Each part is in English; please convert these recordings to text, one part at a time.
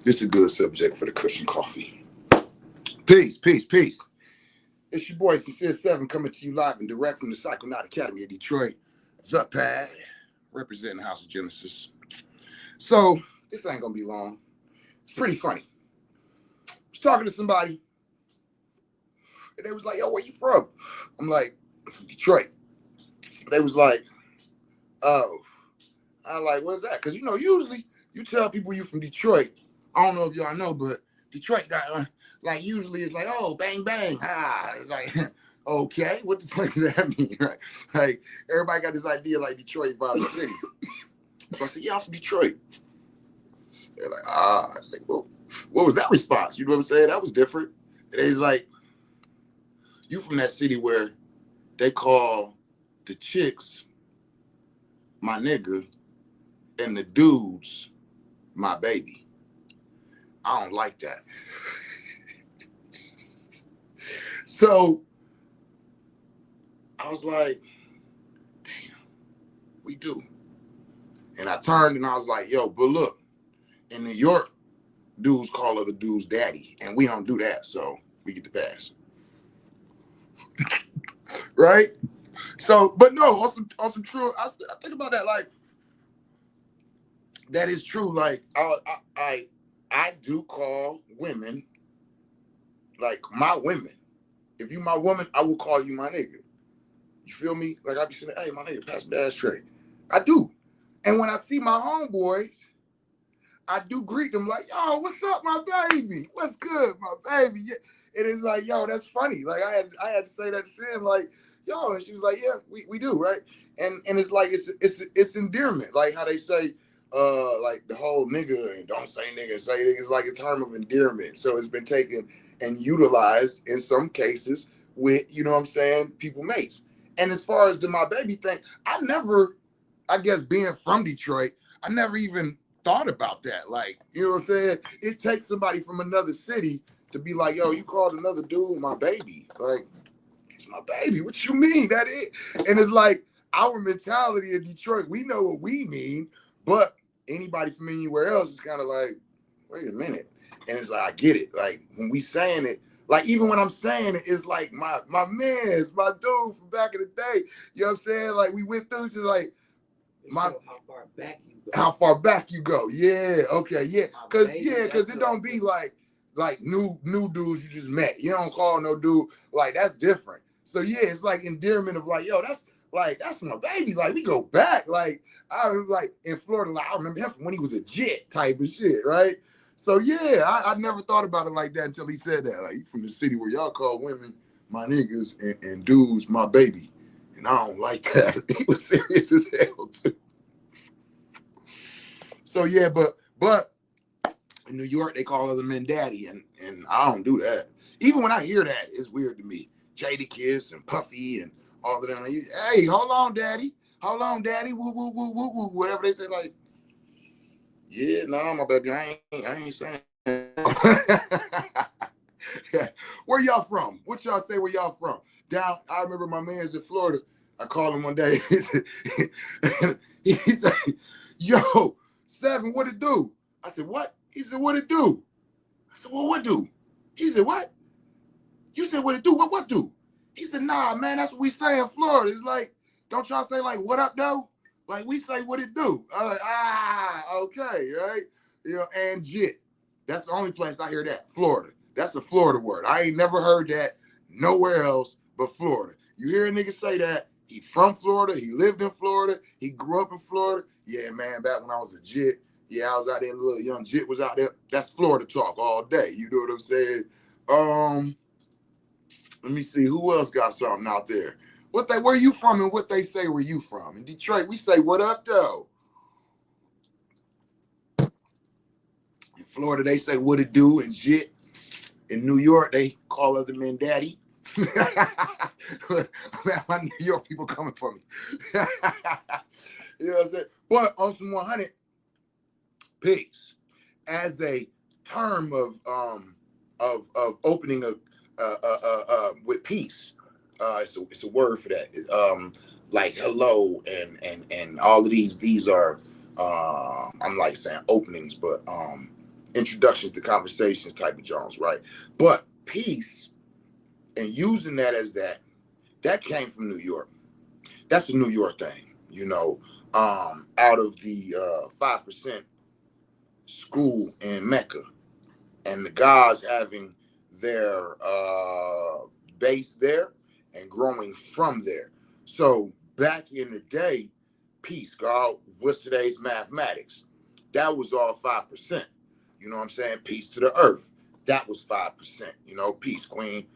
This is a good subject for the cushion coffee. Peace, peace, peace. It's your boy Sincere 7 coming to you live and direct from the Psychonaut Academy of Detroit. The Pad, representing House of Genesis. So, this ain't gonna be long. It's pretty funny. I was talking to somebody, and they was like, yo, where you from? I'm like, I'm from Detroit. They was like, oh. I'm like, what's that? Because, usually you tell people you from Detroit. I don't know if y'all know, but Detroit got, usually it's like, oh, bang, bang. It's like, okay, what the fuck does that mean, right? Like, everybody got this idea like Detroit vibe city. So I said, yeah, I'm from Detroit. They're like, I was like, well, what was that response? You know what I'm saying? That was different. And he's like, you from that city where they call the chicks my nigga and the dudes my baby. I don't like that. So I was like, damn, we do. And I turned and I was like, yo, but look, in New York, dudes call other dudes daddy, and we don't do that, so we get the pass. Right? So, but no, on some true, I think about that, like, that is true. Like, I do call women, like, my women. If you my woman, I will call you my nigga. You feel me? Like, I be saying, hey, my nigga, pass me the ashtray. I do. And when I see my homeboys, I do greet them like, yo, what's up, my baby? What's good, my baby? Yeah. And it's like, yo, that's funny. Like, I had to say that to Sam, like, yo, and she was like, yeah, we do, right? And it's like, it's endearment. Like how they say, like the whole nigga and don't say nigga, say nigga, it's like a term of endearment. So it's been taken and utilized in some cases with, you know what I'm saying, people mates. And as far as the my baby thing, I guess being from Detroit, I never even thought about that. Like, you know what I'm saying? It takes somebody from another city to be like, yo, you called another dude my baby. Like, it's my baby. What you mean? That is? And it's like our mentality in Detroit, we know what we mean, but anybody from anywhere else is kind of like, wait a minute. And it's like, I get it. Like, when we saying it, like, even when I'm saying it, it's like my man's, my dude from back in the day. You know what I'm saying? Like, we went through, it's just like, how far back you go. How far back you go. Yeah, okay, yeah. Because it don't be like new dudes you just met. You don't call no dude, like, that's different. So yeah, it's like endearment of like, yo, that's my baby. Like, we go back. Like, I was like in Florida, like, I remember him from when he was a jet type of shit, right? So yeah, I never thought about it like that until he said that. Like, you from the city where y'all call women my niggas and dudes my baby. And I don't like that. He was serious as hell too. So yeah, but in New York they call other men daddy, and I don't do that. Even when I hear that, it's weird to me. Jadakiss and Puffy and all of them. Hey, hold on, daddy. Hold on, daddy. Woo woo woo woo woo. Whatever they say, like, yeah, no, my baby, I ain't saying. Where y'all from? What y'all say? Where y'all from? Down. I remember my man's in Florida. I called him one day. He said, "Yo, 7, what it do?" I said, "What?" He said, "What it do?" I said, "Well, what do?" He said, "What?" You said, "What it do?" What do? He said, "Nah, man, that's what we say in Florida. It's like, don't y'all say like, what up, though? Like, we say what it do." I was like, okay, right? You know, and jit. That's the only place I hear that, Florida. That's a Florida word. I ain't never heard that nowhere else but Florida. You hear a nigga say that, he from Florida, he lived in Florida, he grew up in Florida. Yeah, man, back when I was a jit, yeah, I was out there, little young jit was out there. That's Florida talk all day. You know what I'm saying? Let me see, who else got something out there? Where you from and what they say where you from? In Detroit, we say, what up, though? In Florida, they say, what it do and shit. In New York, they call other men daddy. Man, my New York people coming for me. You know what I'm saying? But on some 100 pigs, as a term of opening with peace, it's a word for that. Like hello and all of these are I'm like saying openings, but introductions to conversations type of Jones, right? But peace and using that as that came from New York. That's a New York thing, you know. Out of the 5% school in Mecca, and the guys having their base there and growing from there. So back in the day, peace, God, what's today's mathematics? That was all 5%. You know what I'm saying? Peace to the earth. That was 5%. You know, peace, queen,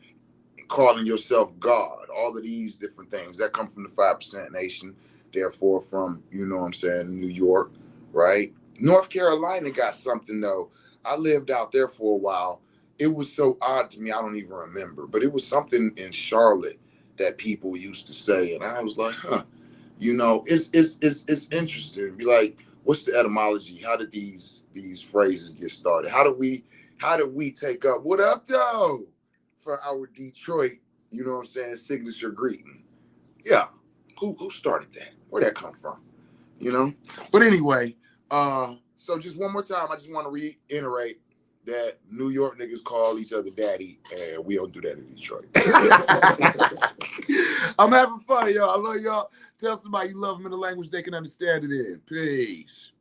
calling yourself God. All of these different things that come from the 5% nation. Therefore, from, you know what I'm saying, New York, right? North Carolina got something though. I lived out there for a while. It was so odd to me, I don't even remember. But it was something in Charlotte that people used to say, and I was like, huh. You know, it's interesting. Be like, what's the etymology? How did these phrases get started? How did we take up what up though for our Detroit, you know what I'm saying, signature greeting? Yeah. Who started that? Where'd that come from? You know? But anyway, so just one more time, I just want to reiterate that New York niggas call each other daddy, and we don't do that in Detroit. I'm having fun, y'all. I love y'all. Tell somebody you love them in a language they can understand it in. Peace.